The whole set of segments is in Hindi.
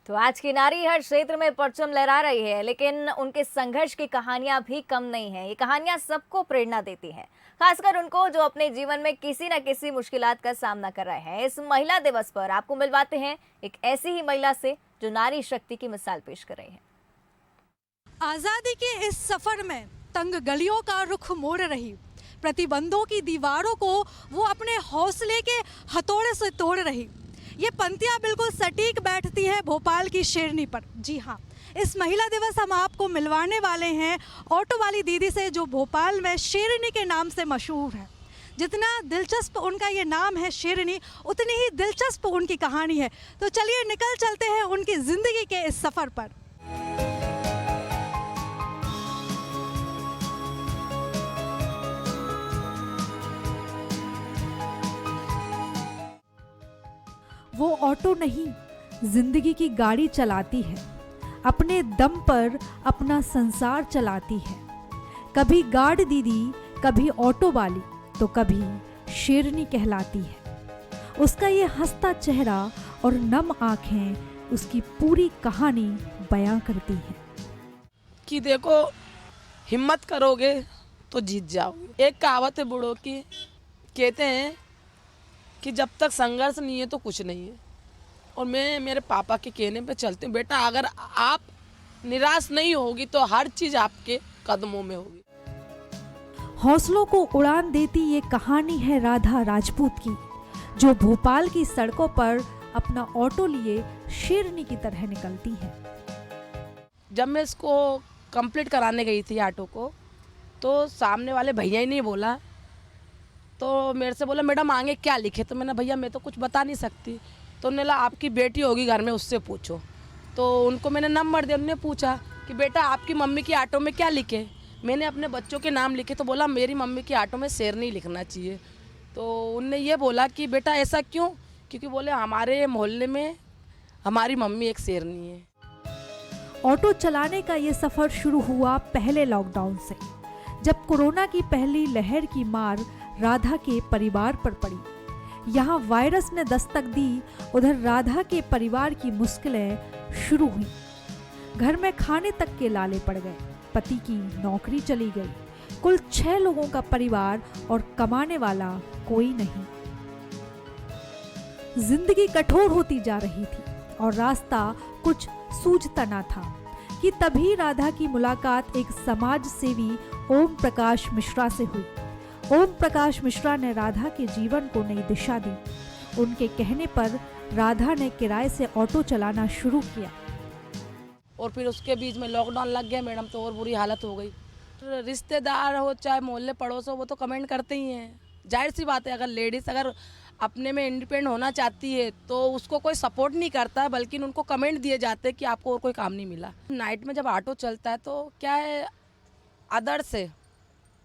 तो आज की नारी हर क्षेत्र में परचम लहरा रही है, लेकिन उनके संघर्ष की कहानियां भी कम नहीं हैं। ये कहानियां सबको प्रेरणा देती हैं, खासकर उनको जो अपने जीवन में किसी न किसी मुश्किलात का सामना कर रहे हैं। इस महिला दिवस पर आपको मिलवाते हैं एक ऐसी ही महिला से जो नारी शक्ति की मिसाल पेश कर रही है। आज़ादी के इस सफर में तंग गलियों का रुख मोड़ रही, प्रतिबंधों की दीवारों को वो अपने हौसले के हथौड़े से तोड़ रही। ये पंक्तियाँ बिल्कुल सटीक बैठती है भोपाल की शेरनी पर। जी हाँ, इस महिला दिवस हम आपको मिलवाने वाले हैं ऑटो वाली दीदी से, जो भोपाल में शेरनी के नाम से मशहूर है। जितना दिलचस्प उनका ये नाम है शेरनी, उतनी ही दिलचस्प उनकी कहानी है। तो चलिए निकल चलते हैं उनकी ज़िंदगी के इस सफ़र पर। वो ऑटो नहीं, जिंदगी की गाड़ी चलाती है, अपने दम पर अपना संसार चलाती है। कभी गार्ड दीदी, कभी ऑटो वाली, तो कभी शेरनी कहलाती है। उसका ये हंसता चेहरा और नम आंखें उसकी पूरी कहानी बयां करती हैं। कि देखो, हिम्मत करोगे तो जीत जाओगे। एक कहावत है बूढ़ों की, कहते हैं कि जब तक संघर्ष नहीं है तो कुछ नहीं है। और मैं मेरे पापा के कहने पे चलती हूँ, बेटा अगर आप निराश नहीं होगी तो हर चीज़ आपके कदमों में होगी। हौसलों को उड़ान देती ये कहानी है राधा राजपूत की, जो भोपाल की सड़कों पर अपना ऑटो लिए शेरनी की तरह निकलती है। जब मैं इसको कंप्लीट कराने गई थी ऑटो को, तो सामने वाले भैया ही नहीं बोला, तो मेरे से बोला मैडम आगे क्या लिखे। तो मैंने भैया मैं तो कुछ बता नहीं सकती। तो उन्होंने बोला आपकी बेटी होगी घर में, उससे पूछो। तो उनको मैंने नंबर दिया, उन्होंने पूछा कि बेटा आपकी मम्मी की ऑटो में क्या लिखे। मैंने अपने बच्चों के नाम लिखे, तो बोला मेरी मम्मी की ऑटो में शेरनी लिखना चाहिए। तो उनने ये बोला कि बेटा ऐसा क्यों, क्योंकि बोले हमारे मोहल्ले में हमारी मम्मी एक शेरनी है। ऑटो चलाने का ये सफ़र शुरू हुआ पहले लॉकडाउन से, जब कोरोना की पहली लहर की मार राधा के परिवार पर पड़ी। यहाँ वायरस ने दस्तक दी, उधर राधा के परिवार की मुश्किलें शुरू हुई। घर में खाने तक के लाले पड़ गए, पति की नौकरी चली गई, कुल 6 लोगों का परिवार और कमाने वाला कोई नहीं। जिंदगी कठोर होती जा रही थी और रास्ता कुछ सूझता ना था कि तभी राधा की मुलाकात एक समाज सेवी ओम प्रकाश मिश्रा से हुई। ओम प्रकाश मिश्रा ने राधा के जीवन को नई दिशा दी। उनके कहने पर राधा ने किराए से ऑटो चलाना शुरू किया। और फिर उसके बीच में लॉकडाउन लग गया मैडम, तो और बुरी हालत हो गई। रिश्तेदार हो चाहे मोहल्ले पड़ोस हो, वो तो कमेंट करते ही हैं। जाहिर सी बात है, अगर लेडीज़ अगर अपने में इंडिपेंडेंट होना चाहती है तो उसको कोई सपोर्ट नहीं करता, बल्कि उनको कमेंट दिए जाते हैं कि आपको और कोई काम नहीं मिला। नाइट में जब ऑटो चलता है तो क्या है, अदर से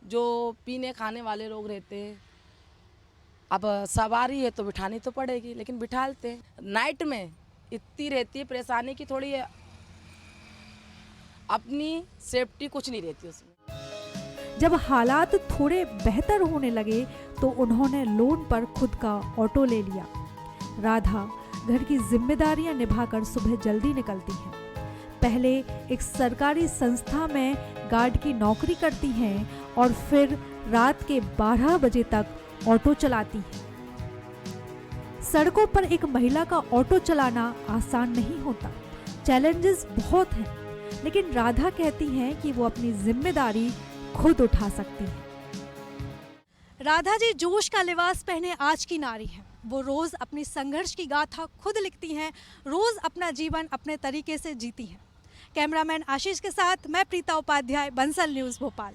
जो पीने खाने वाले लोग रहते हैं, अब सवारी है तो बिठानी तो पड़ेगी, लेकिन बिठाते हैं। नाइट में इतनी रहती है परेशानी की, थोड़ी अपनी सेफ्टी कुछ नहीं रहती उसमें। जब हालात थोड़े बेहतर होने लगे तो उन्होंने लोन पर खुद का ऑटो ले लिया। राधा घर की जिम्मेदारियां निभाकर सुबह जल्दी निकलती हैं। पहले एक सरकारी संस्था में गार्ड की नौकरी करती हैं और फिर रात के 12 बजे तक ऑटो चलाती हैं। सड़कों पर एक महिला का ऑटो चलाना आसान नहीं होता, चैलेंजेस बहुत हैं, लेकिन राधा कहती हैं कि वो अपनी जिम्मेदारी खुद उठा सकती हैं। राधा जी जोश का लिबास पहने आज की नारी हैं। वो रोज अपनी संघर्ष की गाथा खुद लिखती हैं, रोज अपना जीवन अपने तरीके से जीती हैं। कैमरामैन आशीष के साथ मैं प्रीता उपाध्याय, बंसल न्यूज़ भोपाल।